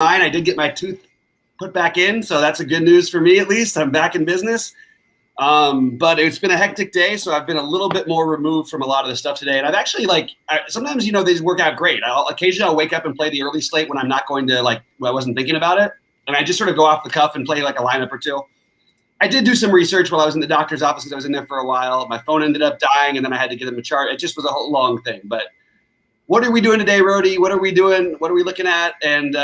I did get my tooth put back in, so that's a good news for me at least. I'm back in business. But it's been a hectic day, so I've been a little bit more removed from a lot of the stuff today. And I've actually sometimes, they work out great. Occasionally I'll wake up and play the early slate when I'm not going to I wasn't thinking about it. And I just sort of go off the cuff and play like a lineup or two. I did do some research while I was in the doctor's office because I was in there for a while. My phone ended up dying and then I had to give them a chart. It just was a whole long thing. But what are we doing today, Rody? What are we doing? What are we looking at? And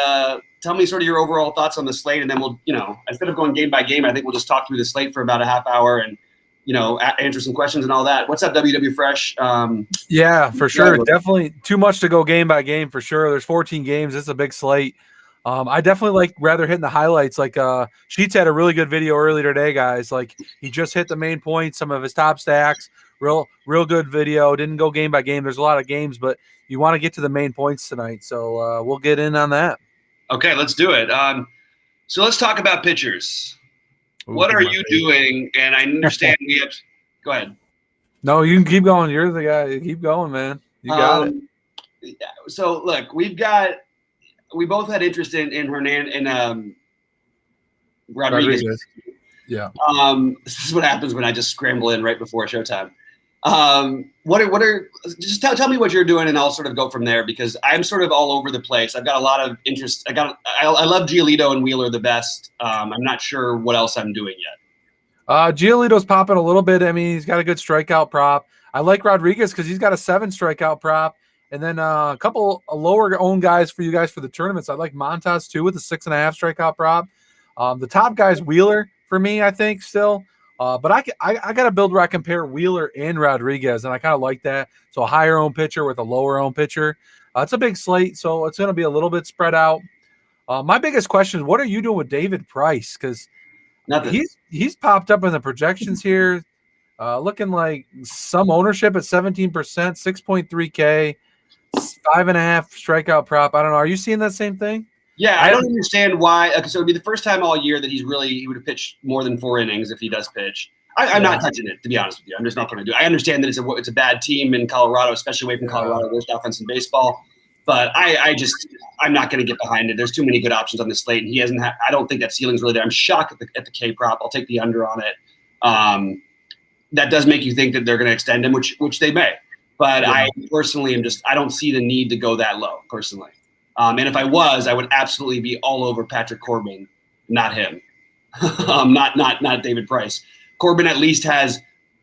tell me sort of your overall thoughts on the slate. And then we'll, instead of going game by game, I think we'll just talk through the slate for about a half hour and, answer some questions and all that. What's up, WW Fresh? Yeah, for sure. Definitely too much to go game by game for sure. There's 14 games. It's a big slate. I definitely rather hitting the highlights. Sheets had a really good video earlier today, guys. He just hit the main points, some of his top stacks. Real good video. Didn't go game by game. There's a lot of games, but you want to get to the main points tonight. So we'll get in on that. Okay, let's do it. So let's talk about pitchers. What are you doing? And I understand we have – go ahead. No, you can keep going. You're the guy. Keep going, man. You got it. So, look, we both had interest in Rodriguez. Yeah. This is what happens when I just scramble in right before showtime. Just tell me what you're doing and I'll sort of go from there because I'm sort of all over the place. I've got a lot of interest. I love Giolito and Wheeler the best. I'm not sure what else I'm doing yet. Giolito's popping a little bit. I mean, he's got a good strikeout prop. I like Rodriguez because he's got a 7 strikeout prop. And then a couple lower owned guys for you guys for the tournaments. I like Montas too with a 6.5 strikeout prop. The top guy's Wheeler for me, I think still. But I got to build where I compare Wheeler and Rodriguez, and I kind of like that. So a higher owned pitcher with a lower owned pitcher. It's a big slate, so it's going to be a little bit spread out. My biggest question is, what are you doing with David Price? Because he's popped up in the projections here, looking like some ownership at 17%, 6.3K, 5.5 strikeout prop. I don't know. Are you seeing that same thing? Yeah, I don't understand why. So it would be the first time all year that he would have pitched more than 4 innings if he does pitch. I'm not touching it, to be honest with you. I'm just not going to do it. I understand that it's a bad team in Colorado, especially away from Colorado, worst offense in baseball. But I'm not going to get behind it. There's too many good options on this slate, and he hasn't. I don't think that ceiling's really there. I'm shocked at the K prop. I'll take the under on it. That does make you think that they're going to extend him, which they may. But I personally I don't see the need to go that low personally. And if I was, I would absolutely be all over Patrick Corbin, not him, not David Price. Corbin at least has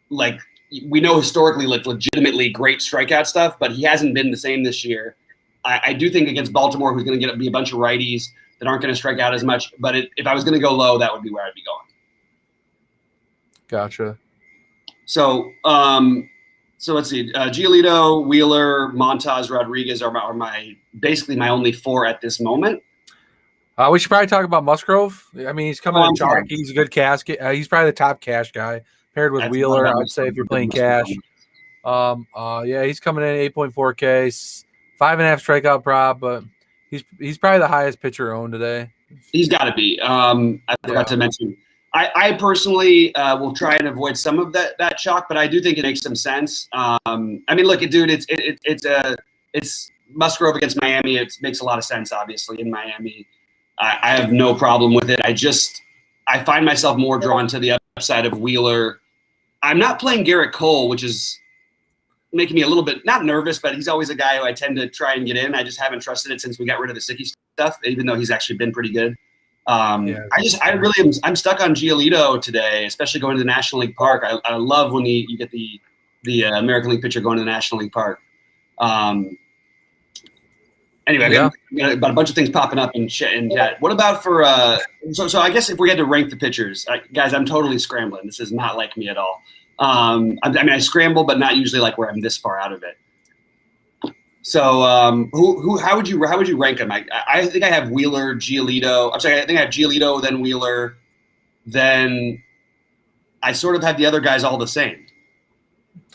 we know historically legitimately great strikeout stuff, but he hasn't been the same this year. I do think against Baltimore, who's going to be a bunch of righties that aren't going to strike out as much. But if I was going to go low, that would be where I'd be going. Gotcha. So let's see. Giolito, Wheeler, Montas, Rodriguez are basically my only 4 at this moment. We should probably talk about Musgrove. I mean, he's coming in chalk. He's a good cash. He's probably the top cash guy paired with Wheeler. I would say if you're playing cash. He's coming in 8.4K, 5.5 strikeout prop, but he's probably the highest pitcher owned today. He's got to be. I forgot to mention. I personally will try and avoid some of that chalk, but I do think it makes some sense. I mean, look, dude, it's Musgrove against Miami. It makes a lot of sense, obviously, in Miami. I have no problem with it. I find myself more drawn to the upside of Wheeler. I'm not playing Garrett Cole, which is making me a little bit not nervous, but he's always a guy who I tend to try and get in. I just haven't trusted it since we got rid of the Sicky stuff, even though he's actually been pretty good. I'm stuck on Giolito today, especially going to the National League Park. I love when you get the American League pitcher going to the National League Park. Anyway, I've got a bunch of things popping up in chat. What about for so I guess if we had to rank the pitchers, guys, I'm totally scrambling. This is not like me at all. I scramble, but not usually like where I'm this far out of it. So how would you rank them? I think I have Wheeler, Giolito. I'm sorry, I think I have Giolito, then Wheeler, then I sort of have the other guys all the same.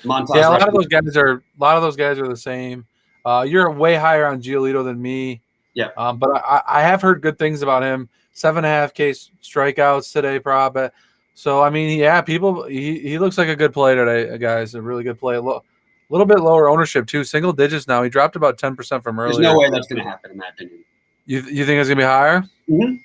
Montas, a lot of those guys are the same. You're way higher on Giolito than me. Yeah. But I have heard good things about him. 7.5K strikeouts today, probably. So I mean, he looks like a good play today, guys. A really good play. A little bit lower ownership too. Single digits now. He dropped about 10% from earlier. There's no way that's going to happen, in my opinion. You think it's gonna be higher? Mm-hmm.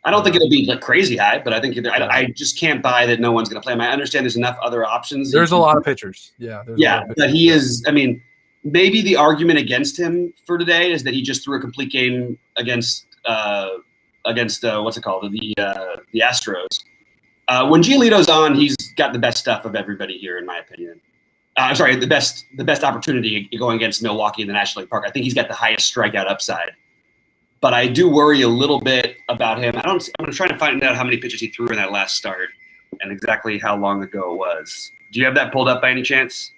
I don't think it'll be like crazy high, but I think I just can't buy that no one's going to play him. I understand there's enough other options. There's a lot of pitchers. Yeah. But he is. I mean, maybe the argument against him for today is that he just threw a complete game against what's it called, the Astros. When Giolito's on, he's got the best stuff of everybody here, in my opinion. I'm sorry, the best opportunity going against Milwaukee in the National League Park. I think he's got the highest strikeout upside. But I do worry a little bit about him. I'm trying to find out how many pitches he threw in that last start and exactly how long ago it was. Do you have that pulled up by any chance?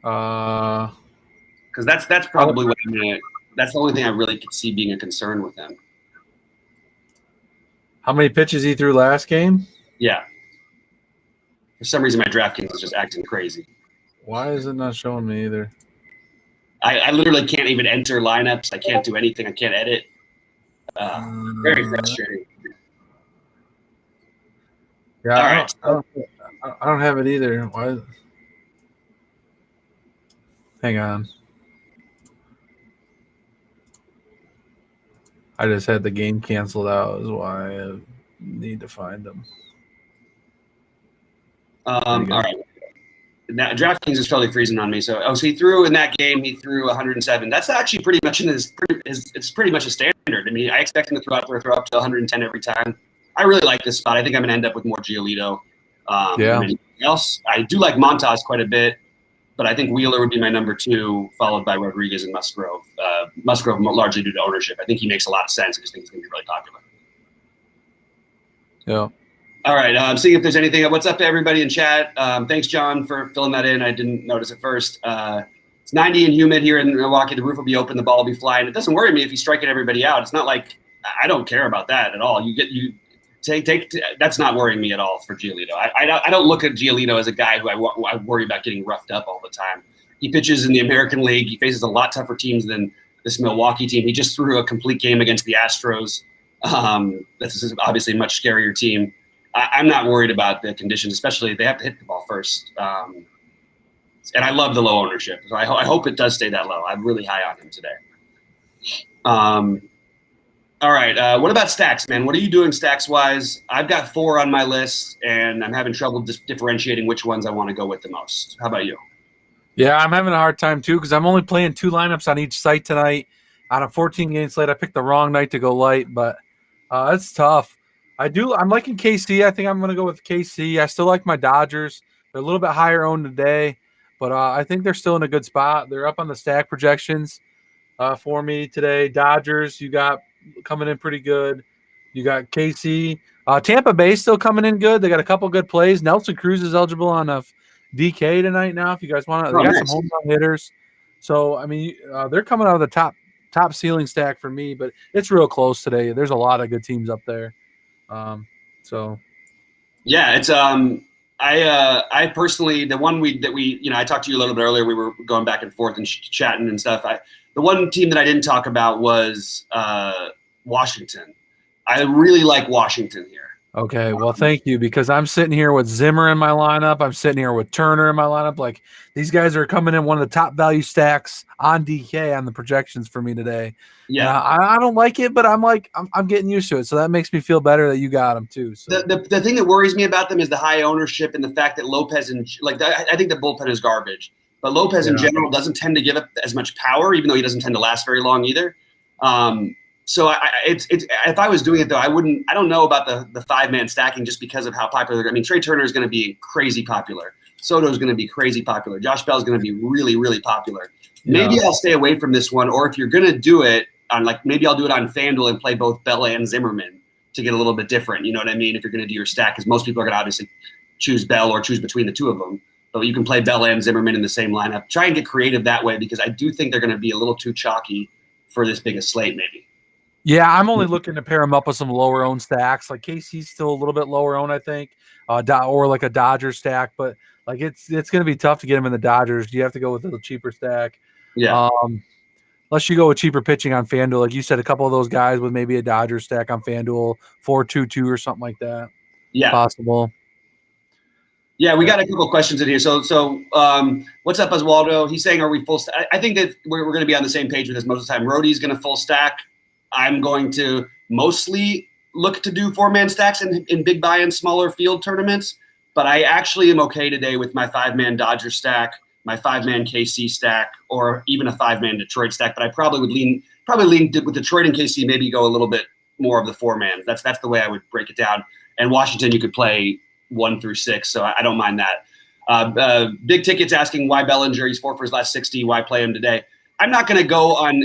Because that's probably what that's the only thing I really could see being a concern with him. How many pitches he threw last game? Yeah. For some reason, my DraftKings is just acting crazy. Why is it not showing me either? I literally can't even enter lineups. I can't do anything. I can't edit. Very frustrating. Yeah, all right. I don't have it either. Why? Hang on. I just had the game canceled out. Is why I need to find them. All right. Now, DraftKings is totally freezing on me. So he threw in that game. He threw 107. That's actually pretty much it's pretty much a standard. I mean, I expect him to throw up to 110 every time. I really like this spot. I think I'm going to end up with more Giolito. Than anything else. I do like Montas quite a bit, but I think Wheeler would be my number 2, followed by Rodriguez and Musgrove. Musgrove largely due to ownership. I think he makes a lot of sense. I just think he's going to be really popular. Yeah. All right. Seeing if there's anything. What's up to everybody in chat? Thanks, John, for filling that in. I didn't notice it first. It's 90 and humid here in Milwaukee. The roof will be open. The ball will be flying. It doesn't worry me if he's striking everybody out. It's not like I don't care about that at all. You take that's not worrying me at all for Giolito. I don't look at Giolito as a guy who I worry about getting roughed up all the time. He pitches in the American League. He faces a lot tougher teams than this Milwaukee team. He just threw a complete game against the Astros. This is obviously a much scarier team. I'm not worried about the conditions, especially they have to hit the ball first. And I love the low ownership. So I hope it does stay that low. I'm really high on him today. All right. What about stacks, man? What are you doing stacks-wise? I've got 4 on my list, and I'm having trouble differentiating which ones I want to go with the most. How about you? Yeah, I'm having a hard time, too, because I'm only playing 2 lineups on each site tonight. On a 14-game slate, I picked the wrong night to go light, but it's tough. I'm liking KC. I think I'm going to go with KC. I still like my Dodgers. They're a little bit higher owned today, but I think they're still in a good spot. They're up on the stack projections for me today. Dodgers, you got coming in pretty good. You got KC. Tampa Bay still coming in good. They got a couple good plays. Nelson Cruz is eligible on a DK tonight now if you guys want to. They got some home run hitters. So, I mean, they're coming out of the top ceiling stack for me, but it's real close today. There's a lot of good teams up there. Yeah, it's I personally, the one I talked to you a little bit earlier, we were going back and forth and chatting and stuff. The one team that I didn't talk about was Washington. I really like Washington here. Okay, well, thank you, because I'm sitting here with Zimmer in my lineup. I'm sitting here with Turner in my lineup. Like, these guys are coming in one of the top value stacks on DK on the projections for me today. Yeah, I don't like it, but I'm getting used to it, so that makes me feel better that you got them too. So. The thing that worries me about them is the high ownership and the fact that Lopez I think the bullpen is garbage, but Lopez in general doesn't tend to give up as much power, even though he doesn't tend to last very long either. So if I was doing it though, I don't know about the 5-man stacking just because of how popular. I mean, Trey Turner is going to be crazy popular. Soto is going to be crazy popular. Josh Bell is going to be really, really popular. Maybe I'll stay away from this one, or if you're going to do it on maybe I'll do it on FanDuel and play both Bell and Zimmerman to get a little bit different. You know what I mean? If you're going to do your stack, because most people are going to obviously choose Bell or choose between the two of them. But you can play Bell and Zimmerman in the same lineup. Try and get creative that way, because I do think they're going to be a little too chalky for this big a slate maybe. Yeah, I'm only looking to pair them up with some lower owned stacks. Like KC's still a little bit lower owned, I think, or like a Dodger stack. But like it's going to be tough to get them in the Dodgers. You have to go with a cheaper stack. Yeah. Unless you go with cheaper pitching on FanDuel, like you said, a couple of those guys with maybe a Dodger stack on FanDuel, 4-2-2 or something like that. Yeah, possible. Yeah, we got a couple questions in here. So what's up, Oswaldo? He's saying, are we full stack? I think that we're going to be on the same page with this most of the time. Rhodey's going to full stack. I'm going to mostly look to do 4-man stacks in big buy-in smaller field tournaments. But I actually am okay today with my 5-man Dodger stack, my 5-man KC stack, or even a 5-man Detroit stack. But I probably would lean with Detroit and KC, maybe go a little bit more of the 4-man. That's the way I would break it down. And Washington, you could play 1 through 6, so I don't mind that. Big Ticket's asking why Bellinger. He's 4 for his last 60. Why play him today? I'm not going to go on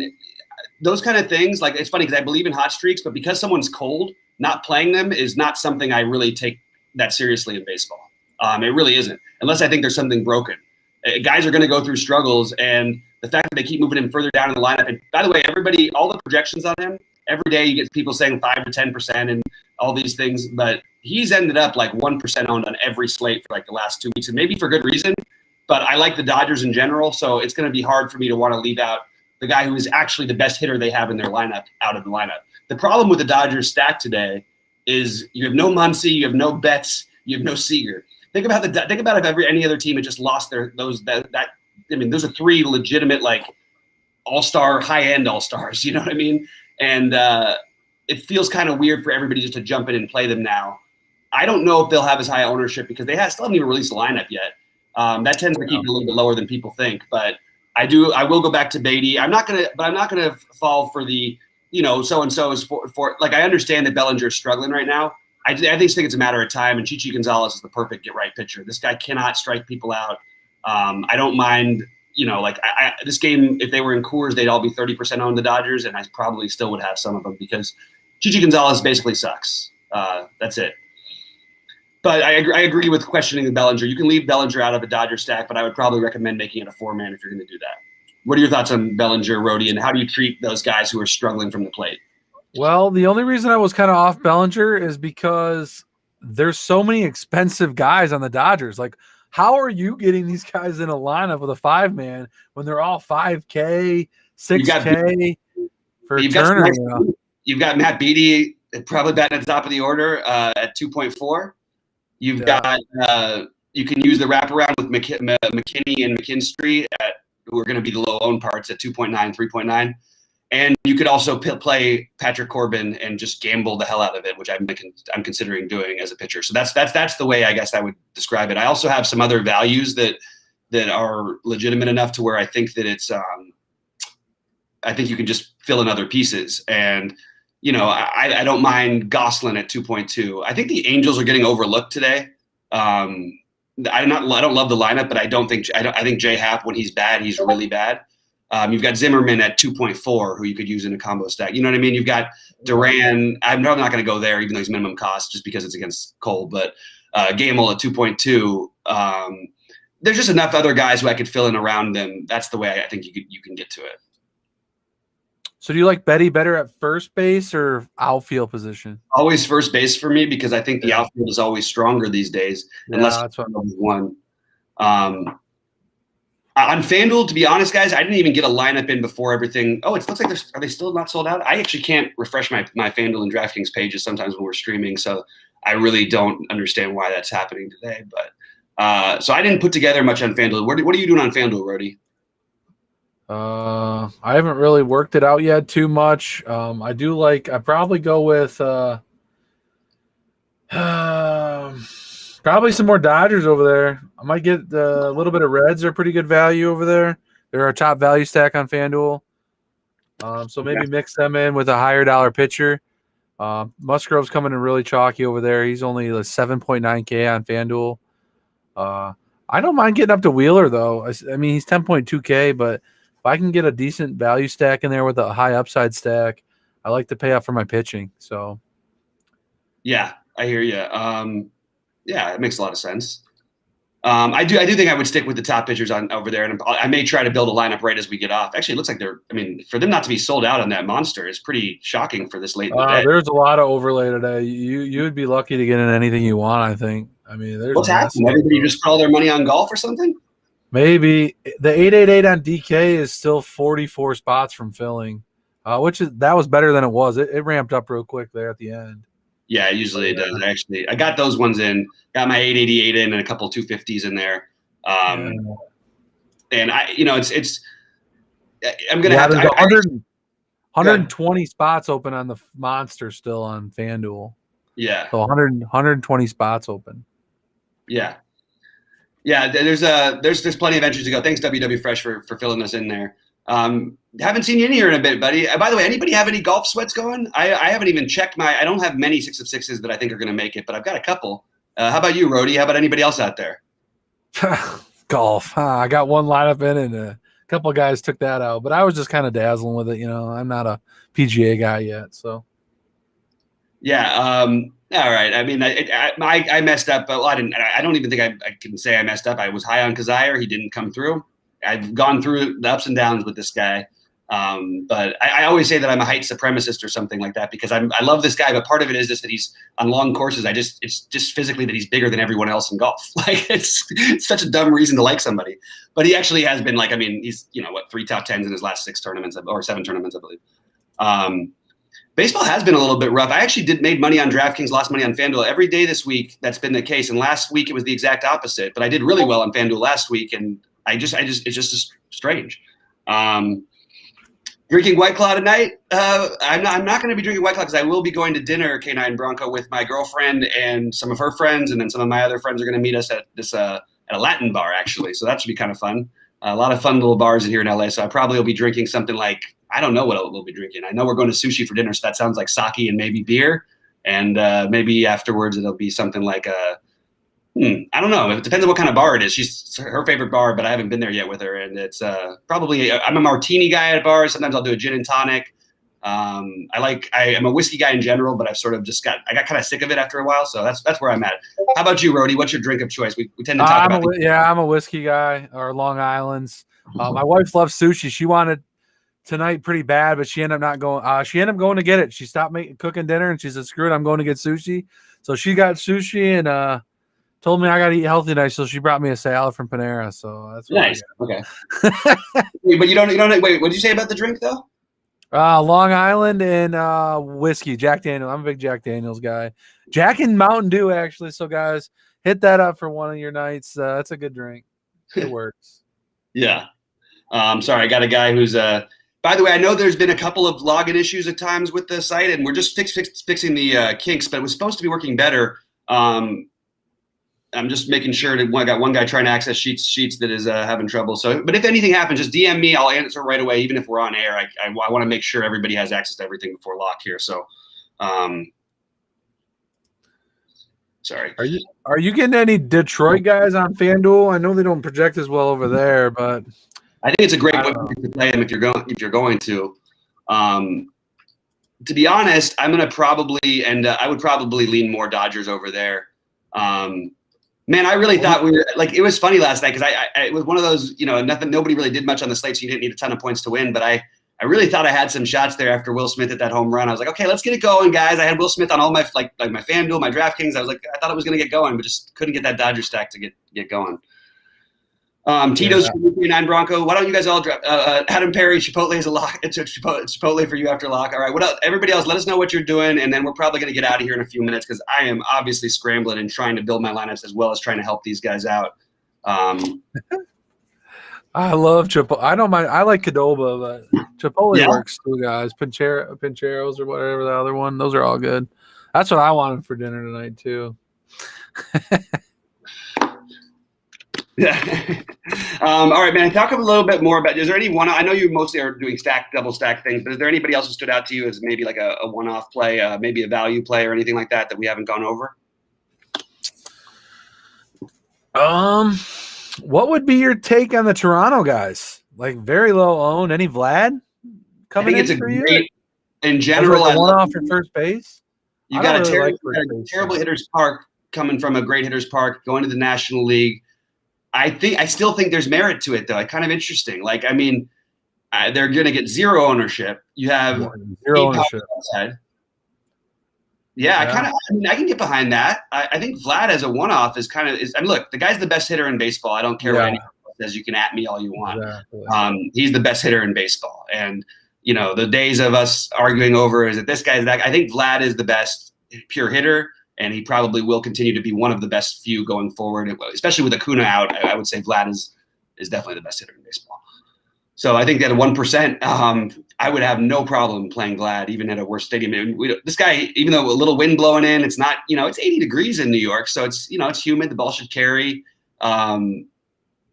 those kind of things. Like, it's funny because I believe in hot streaks, but because someone's cold, not playing them is not something I really take that seriously in baseball. It really isn't, unless I think there's something broken. Guys are going to go through struggles, and the fact that they keep moving him further down in the lineup. And by the way, all the projections on him, every day you get people saying 5 to 10% and all these things, but he's ended up like 1% owned on every slate for like the last 2 weeks, and maybe for good reason. But I like the Dodgers in general, so it's going to be hard for me to want to leave out the guy who is actually the best hitter they have in their lineup out of the lineup. The problem with the Dodgers stack today is you have no Muncy, you have no Betts, you have no Seager. Think about if any other team had just lost those are 3 legitimate like all-star, high-end all-stars. You know what I mean? And it feels kind of weird for everybody just to jump in and play them now. I don't know if they'll have as high ownership because they still haven't even released a lineup yet. That tends to keep it a little bit lower than people think. But I will go back to Beatty. I'm not gonna fall for the so and so is for like I understand that Bellinger is struggling right now. I just think it's a matter of time, and Chichi Gonzalez is the perfect get-right pitcher. This guy cannot strike people out. I don't mind, this game, if they were in Coors, they'd all be 30% owned the Dodgers, and I probably still would have some of them because Chichi Gonzalez basically sucks. That's it. But I agree with questioning the Bellinger. You can leave Bellinger out of a Dodger stack, but I would probably recommend making it a 4-man if you're going to do that. What are your thoughts on Bellinger, Rhodey, and how do you treat those guys who are struggling from the plate? Well, the only reason I was kind of off Bellinger is because there's so many expensive guys on the Dodgers. Like, how are you getting these guys in a lineup with a 5-man when they're all 5K, 6K for Turner? You've got Matt Beatty probably batting at the top of the order at 2.4. You've got you can use the wraparound with McKinney and McKinstry who are going to be the low-owned parts at 2.9, 3.9. And you could also play Patrick Corbin and just gamble the hell out of it, which I'm considering doing as a pitcher. So that's the way I guess I would describe it. I also have some other values that are legitimate enough to where I think that it's I think you can just fill in other pieces. And I don't mind Goslin at 2.2. I think the Angels are getting overlooked today. I don't love the lineup, but I think J Happ, when he's bad, he's really bad. You've got Zimmerman at 2.4, who you could use in a combo stack. You know what I mean? You've got Duran. I'm not going to go there, even though he's minimum cost, just because it's against Cole. But Gamel at 2.2. There's just enough other guys who I could fill in around them. That's the way I think you can get to it. So do you like Betty better at first base or outfield position? Always first base for me because I think the outfield is always stronger these days, unless that's what one. On FanDuel, to be honest, guys, I didn't even get a lineup in before everything. Oh, it looks like are they still not sold out? I actually can't refresh my FanDuel and DraftKings pages sometimes when we're streaming, so I really don't understand why that's happening today. But so I didn't put together much on FanDuel. What are you doing on FanDuel, Rhodey? I haven't really worked it out yet too much. I probably go with probably some more Dodgers over there. I might get a little bit of Reds. They're pretty good value over there. They're our top value stack on FanDuel. So maybe mix them in with a higher dollar pitcher. Musgrove's coming in really chalky over there. He's only 7.9K on FanDuel. I don't mind getting up to Wheeler, though. I mean, he's 10.2K, but if I can get a decent value stack in there with a high upside stack, I like to pay up for my pitching. So, yeah, I hear you. Yeah, it makes a lot of sense. I do think I would stick with the top pitchers over there, and I may try to build a lineup right as we get off. Actually, it looks like for them not to be sold out on that monster is pretty shocking for this late in the day. There's a lot of overlay today. You would be lucky to get in anything you want, I think. I mean, there's what's happening? Everybody just put all their money on golf or something? Maybe. The 888 on DK is still 44 spots from filling, that was better than it was. It ramped up real quick there at the end. Yeah, usually it does. Actually, I got those ones in. Got my 888 in and a couple 250s in there. And I, it's. I'm gonna have to. 120 spots open on the Monster still on FanDuel. Yeah. So 120 spots open. Yeah. Yeah, there's plenty of entries to go. Thanks, WW Fresh, for filling us in there. Haven't seen you in here in a bit, buddy. By the way, anybody have any golf sweats going? I haven't even checked I don't have many 6 of 6s that I think are going to make it, but I've got a couple. How about you, Rody? How about anybody else out there? Golf. I got one lineup in, and a couple of guys took that out, but I was just kind of dazzling with it. I'm not a PGA guy yet, so. Yeah. All right. I mean, I messed up, but I didn't. I don't even think I can say I messed up. I was high on Kazire. He didn't come through. I've gone through the ups and downs with this guy. But I always say that I'm a height supremacist or something like that because I love this guy. But part of it is just that he's on long courses. It's just physically that he's bigger than everyone else in golf. Like it's such a dumb reason to like somebody. But he actually has been he's 3 top 10s in his last 6 tournaments or 7 tournaments, I believe. Baseball has been a little bit rough. I actually made money on DraftKings, lost money on FanDuel every day this week. That's been the case. And last week it was the exact opposite. But I did really well on FanDuel last week, and it's just strange. Drinking White Claw tonight. I'm not going to be drinking White Claw because I will be going to dinner, K9 Bronco, with my girlfriend and some of her friends, and then some of my other friends are going to meet us at this at a Latin bar actually. So that should be kind of fun. A lot of fun little bars here in LA. So I probably will be drinking something like. I don't know what we'll be drinking. I know we're going to sushi for dinner, so that sounds like sake and maybe beer. And maybe afterwards it'll be something like I don't know. It depends on what kind of bar it is. She's her favorite bar, but I haven't been there yet with her. And it's probably I'm a martini guy at bars. Sometimes I'll do a gin and tonic. I am a whiskey guy in general, but I've sort of I got kind of sick of it after a while. So that's where I'm at. How about you, Rody? What's your drink of choice? We tend to talk about. I'm a whiskey guy or Long Island's. My wife loves sushi. She wanted tonight pretty bad, but she ended up not going. She ended up going to get it. She stopped cooking dinner, and she said, "Screw it, I'm going to get sushi." So she got sushi and told me I got to eat healthy tonight. So she brought me a salad from Panera. So that's nice. Okay. But you don't. Wait. What did you say about the drink though? Long Island and whiskey, Jack Daniels. I'm a big Jack Daniels guy. Jack and Mountain Dew actually. So guys, hit that up for one of your nights. That's a good drink. It works. Yeah. Sorry, I got a guy who's By the way, I know there's been a couple of login issues at times with the site, and we're just fixing the kinks, but it was supposed to be working better. I'm just making sure that I got one guy trying to access sheets that is having trouble. So, but if anything happens, just DM me. I'll answer right away, even if we're on air. I want to make sure everybody has access to everything before lock here. So, sorry. Are you getting any Detroit guys on FanDuel? I know they don't project as well over there, but I think it's a great way to play them if you're going to. To be honest, I'm going to probably I would probably lean more Dodgers over there. Man, I really thought it was funny last night because it was one of those, nobody really did much on the slate, so you didn't need a ton of points to win. But I really thought I had some shots there after Will Smith hit that home run. I was like, okay, let's get it going, guys. I had Will Smith on all my my FanDuel, my DraftKings. I was like, I thought it was going to get going, but just couldn't get that Dodger stack to get going. Tito's 9 Bronco. Why don't you guys all drop Adam Perry? Chipotle is a lock. It's Chipotle for you after lock. All right. What else? Everybody else, let us know what you're doing, and then we're probably going to get out of here in a few minutes because I am obviously scrambling and trying to build my lineups as well as trying to help these guys out. I love Chipotle. I don't mind. I like Qdoba, but Chipotle works too, guys. Pincheros or whatever the other one. Those are all good. That's what I wanted for dinner tonight too. Yeah. All right, man. Talk a little bit more about. Is there any one? I know you mostly are doing double stack things, but is there anybody else who stood out to you as maybe like a one-off play, maybe a value play or anything like that we haven't gone over? What would be your take on the Toronto guys? Like very low owned. Any Vlad coming in for you? In general, like one-off for first base. You got a terrible hitters park coming from a great hitters park, going to the National League. I still think there's merit to it, though. Kind of interesting. They're going to get zero ownership. You have zero ownership. Yeah, I can get behind that. I think Vlad as a one-off is look, the guy's the best hitter in baseball. I don't care what anyone says. You can at me all you want. Exactly. He's the best hitter in baseball. And, the days of us arguing over, is it this guy, is that guy? I think Vlad is the best pure hitter. And he probably will continue to be one of the best few going forward, especially with Acuna out. I would say Vlad is definitely the best hitter in baseball. So I think that at 1%, I would have no problem playing Glad even at a worse stadium. And this guy, even though a little wind blowing in, it's not, it's 80 degrees in New York, so it's it's humid. The ball should carry.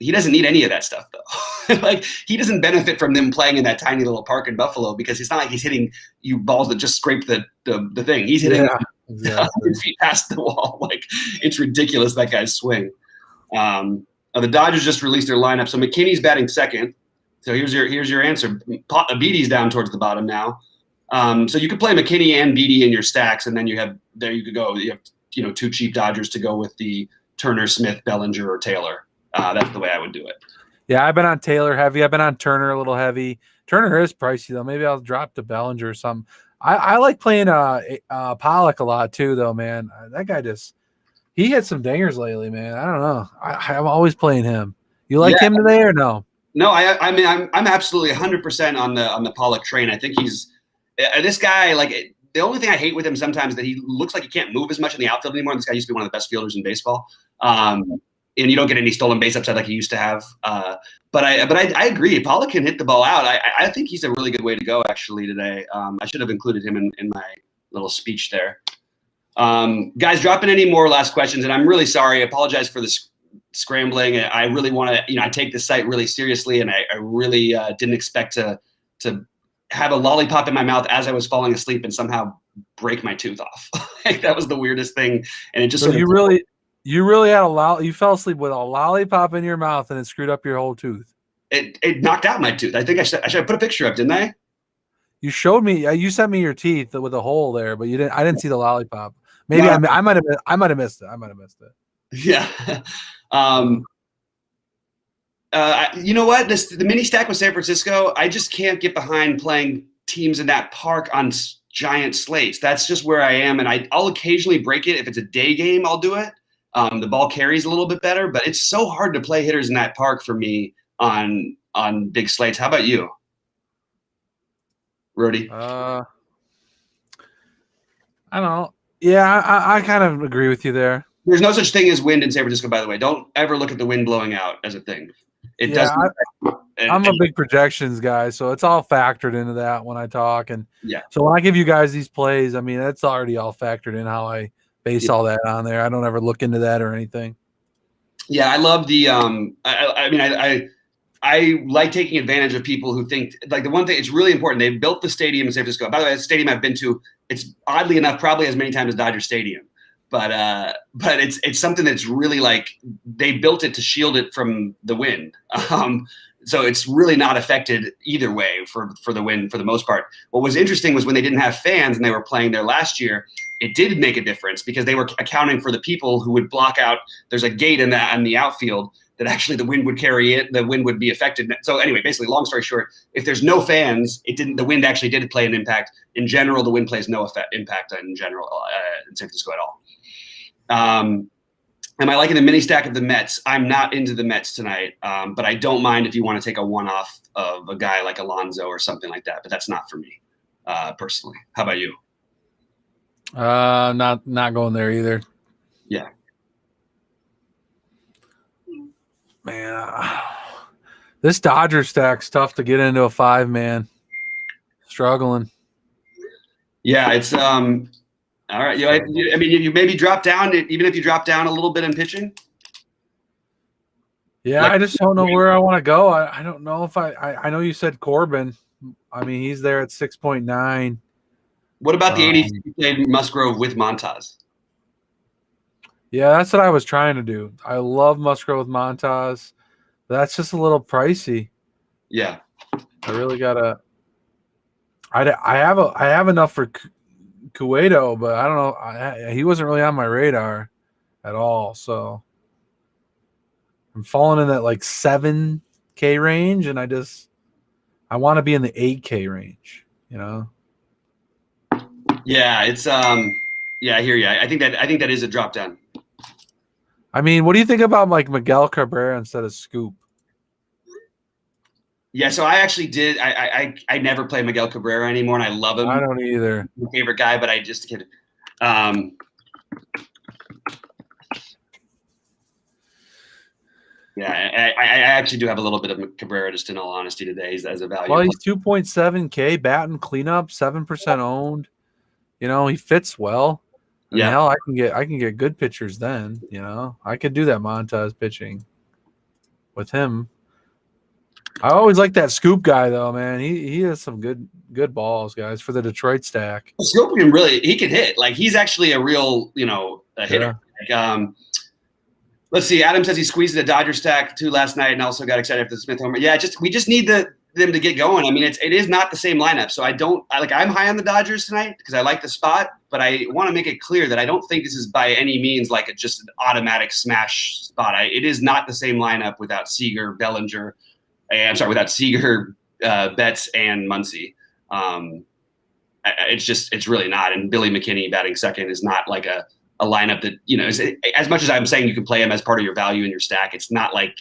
He doesn't need any of that stuff though. Like he doesn't benefit from them playing in that tiny little park in Buffalo because it's not like he's hitting you balls that just scrape the thing. He's hitting 100 feet past the wall. Like it's ridiculous that guy's swing. The Dodgers just released their lineup, so McKinney's batting second. So here's your answer. Beatty's down towards the bottom now. So you could play McKinney and Beatty in your stacks, and then you could go. You have two cheap Dodgers to go with the Turner, Smith, Bellinger, or Taylor. That's the way I would do it. Yeah, I've been on Taylor heavy. I've been on Turner a little heavy. Turner is pricey though. Maybe I'll drop to Bellinger or something. I like playing Pollock a lot too, though, man. That guy he hit some dingers lately, man. I don't know. I'm always playing him. You like him today or no? No, I mean I'm absolutely 100% on the Pollock train. I think he's this guy. Like the only thing I hate with him sometimes is that he looks like he can't move as much in the outfield anymore. This guy used to be one of the best fielders in baseball. And you don't get any stolen base upside like he used to have. But I agree. Pollock can hit the ball out. I think he's a really good way to go actually today. I should have included him in my little speech there. Guys, drop in any more last questions, and I'm really sorry. I apologize for the scrambling. I really want to, I take this site really seriously, and I really didn't expect to have a lollipop in my mouth as I was falling asleep and somehow break my tooth off. Like that was the weirdest thing, and it just so you really had you fell asleep with a lollipop in your mouth and it screwed up your whole tooth. It knocked out my tooth. I think I should have put a picture up, didn't I? You showed me. You sent me your teeth with a hole there, but you didn't. I didn't see the lollipop. Maybe wow. I might have missed it. Yeah. You know what? The mini stack with San Francisco. I just can't get behind playing teams in that park on giant slates. That's just where I am, and I'll occasionally break it if it's a day game. I'll do it. The ball carries a little bit better, but it's so hard to play hitters in that park for me on big slates. How about you, Rudy? I don't know. Yeah, I kind of agree with you there. There's no such thing as wind in San Francisco, by the way. Don't ever look at the wind blowing out as a thing. It doesn't. I'm a big projections guy, so it's all factored into that when I talk. And yeah. So when I give you guys these plays, I mean, that's already all factored in how I base all that on there. I don't ever look into that or anything. Yeah, I love the I like taking advantage of people who think like the one thing it's really important. They built the stadium in San Francisco. By the way, it's a stadium I've been to. It's oddly enough probably as many times as Dodger Stadium, but it's something that's really like they built it to shield it from the wind. So it's really not affected either way for the wind for the most part. What was interesting was when they didn't have fans and they were playing there last year, it did make a difference because they were accounting for the people who would block out. There's a gate in the outfield that actually the wind would carry it. The wind would be affected. So anyway, basically, long story short, if there's no fans, the wind actually did play an impact. In general, the wind plays no impact in general in San Francisco at all. Am I liking the mini stack of the Mets? I'm not into the Mets tonight, but I don't mind if you want to take a one-off of a guy like Alonso or something like that. But that's not for me personally. How about you? Not going there either. Yeah. Man, this Dodger stack's tough to get into a 5-man. Struggling. Yeah, it's all right. I mean, you maybe drop down, even if you drop down a little bit in pitching. Yeah, I just don't know where I want to go. I don't know if I know you said Corbin. I mean, he's there at 6.9. What about the 80 you played Musgrove with Montas? Yeah, that's what I was trying to do. I love Musgrove with Montas. That's just a little pricey. Yeah. I really gotta. I have enough for Cueto, but I don't know. He wasn't really on my radar at all. So I'm falling in that like 7K range, and I want to be in the 8K range. Yeah, it's yeah, I hear you. I think that is a drop down. I mean, what do you think about like Miguel Cabrera instead of Scoop? Yeah, so I actually did. I never play Miguel Cabrera anymore, and I love him. I don't either. My favorite guy, but I just kidding. Yeah, I actually do have a little bit of Cabrera, just in all honesty, today as a value. Well, he's 2.7K batting cleanup, 7% owned. You know, he fits well. I mean, Yeah. hell, I can get good pitchers then. You know, I could do that Montas pitching with him. I always like that Scoop guy though, man. He has some good balls, guys, for the Detroit stack. Scorpion really, he can hit. Like, he's actually a real, a hitter. Like, let's see. Adam says he squeezed a Dodger stack too last night, and also got excited after the Smith homer. Yeah, we just need them to get going. I mean, it is not the same lineup, so I'm high on the Dodgers tonight because I like the spot, but I want to make it clear that I don't think this is by any means like just an automatic smash spot. It is not the same lineup without Seager, Bellinger. Without Seager, Betts, and Muncy. It's really not. And Billy McKinney batting second is not like a lineup that, as much as I'm saying you can play him as part of your value in your stack, it's not like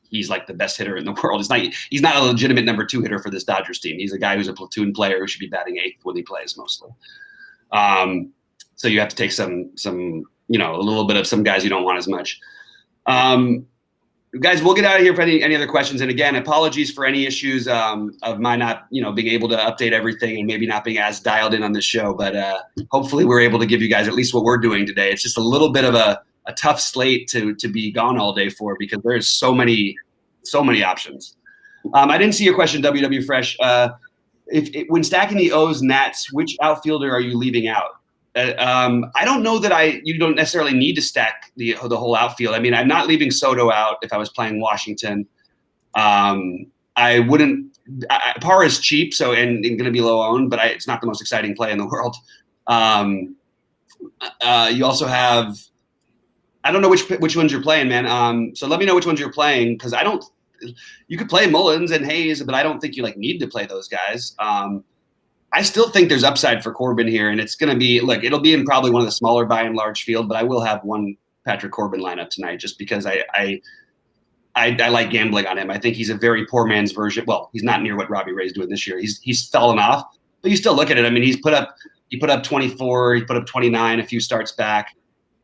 he's like the best hitter in the world. He's not a legitimate number 2 hitter for this Dodgers team. He's a guy who's a platoon player who should be batting 8th when he plays mostly. So you have to take some a little bit of some guys you don't want as much. Guys, we'll get out of here for any other questions. And again, apologies for any issues of my not, being able to update everything and maybe not being as dialed in on this show. But hopefully we're able to give you guys at least what we're doing today. It's just a little bit of a tough slate to be gone all day for because there's so many options. I didn't see your question, WW Fresh. When stacking the O's Nats, which outfielder are you leaving out? I don't know that you don't necessarily need to stack the whole outfield. I mean, I'm not leaving Soto out if I was playing Washington. I wouldn't. Parr is cheap, so and going to be low owned, but it's not the most exciting play in the world. You also have. I don't know which ones you're playing, man. So let me know which ones you're playing because I don't. You could play Mullins and Hayes, but I don't think you need to play those guys. I still think there's upside for Corbin here, and it's going to be it'll be in probably one of the smaller by and large field, but I will have one Patrick Corbin lineup tonight just because I like gambling on him. I think he's a very poor man's version. Well, he's not near what Robbie Ray's doing this year. He's fallen off, but you still look at it. I mean, he put up 24, he put up 29 a few starts back,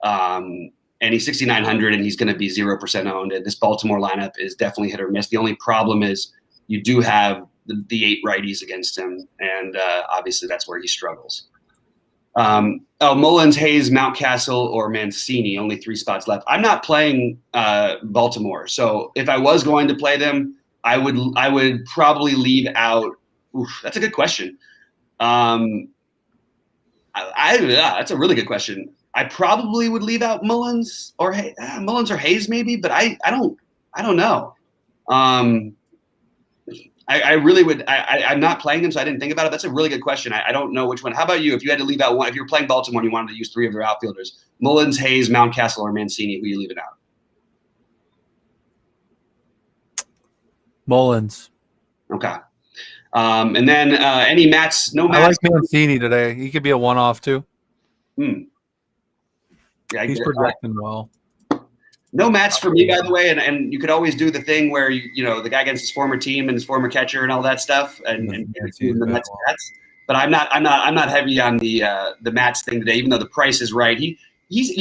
and he's 6,900, and he's going to be 0% owned. And this Baltimore lineup is definitely hit or miss. The only problem is you do have the 8 righties against him, and obviously that's where he struggles. Mullins, Hayes, Mountcastle, or Mancini, only 3 spots left. I'm not playing Baltimore, so if I was going to play them, I would probably leave out. That's a good question. That's a really good question. I probably would leave out Mullins or Hayes maybe, but I don't know. I really would. I'm not playing them, so I didn't think about it. That's a really good question. I don't know which one. How about you? If you had to leave out one, if you were playing Baltimore and you wanted to use 3 of their outfielders, Mullins, Hayes, Mountcastle, or Mancini, who are you leaving out? Mullins. Okay. And then any Mats? No Mats. I like Mancini today. He could be a one-off too. Yeah, he's projecting well. No Mats for me, by the way, and you could always do the thing where the guy against his former team and his former catcher and all that stuff, and the Mets. But I'm not heavy on the Mats thing today, even though the price is right. He's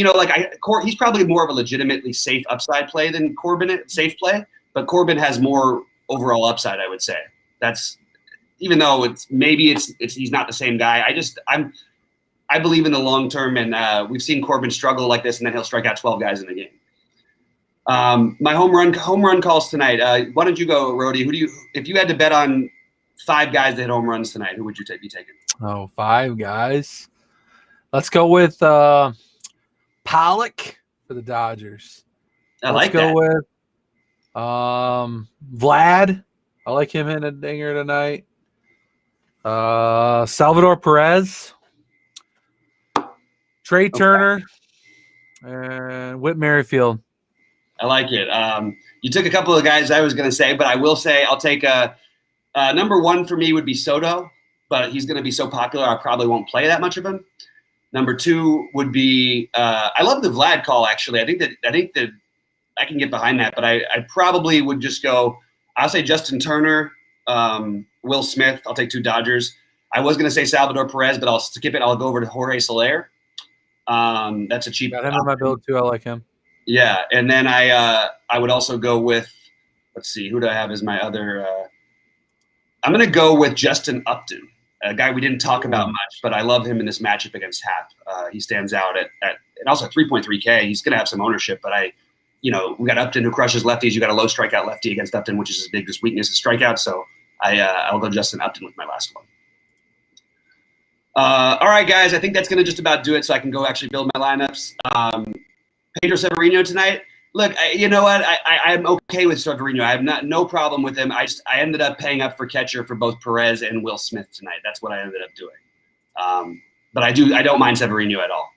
probably more of a legitimately safe upside play than Corbin. Safe play, but Corbin has more overall upside, I would say. That's even though he's not the same guy. I believe in the long term, and we've seen Corbin struggle like this, and then he'll strike out 12 guys in a game. My home run calls tonight. Why don't you go, Rody? If you had to bet on 5 guys that hit home runs tonight, who would you be taking? Oh, 5 guys. Let's go with Pollock for the Dodgers. Let's go with Vlad. I like him hitting a dinger tonight. Salvador Perez, Trey Turner, and Whit Merrifield. I like it. You took a couple of guys I was going to say, but I will say I'll take number 1 for me would be Soto, but he's going to be so popular I probably won't play that much of him. Number 2 would be I love the Vlad call actually. I think that I can get behind that, but I probably would just go. I'll say Justin Turner, Will Smith. I'll take 2 Dodgers. I was going to say Salvador Perez, but I'll skip it. I'll go over to Jorge Soler. That's a cheap. Got him in my build too. I like him. Yeah, and then I would also go with, let's see, who do I have as my other? I'm going to go with Justin Upton, a guy we didn't talk about much, but I love him in this matchup against Hap. He stands out at and also 3.3K. He's going to have some ownership, but we got Upton who crushes lefties. You got a low strikeout lefty against Upton, which is his biggest weakness is strikeout. So I'll go Justin Upton with my last one. All right, guys, I think that's going to just about do it, so I can go actually build my lineups. Pedro Severino tonight. Look, you know what? I'm okay with Severino. I have no problem with him. I ended up paying up for catcher for both Perez and Will Smith tonight. That's what I ended up doing. But I don't mind Severino at all.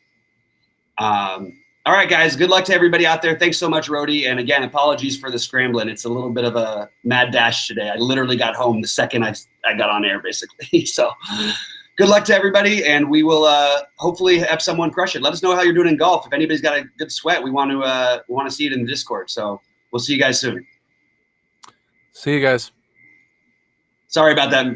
All right, guys. Good luck to everybody out there. Thanks so much, Rody. And again, apologies for the scrambling. It's a little bit of a mad dash today. I literally got home the second I got on air, basically. So good luck to everybody, and we will hopefully have someone crush it. Let us know how you're doing in golf. If anybody's got a good sweat, we want to see it in the Discord. So we'll see you guys soon. See you guys. Sorry about that.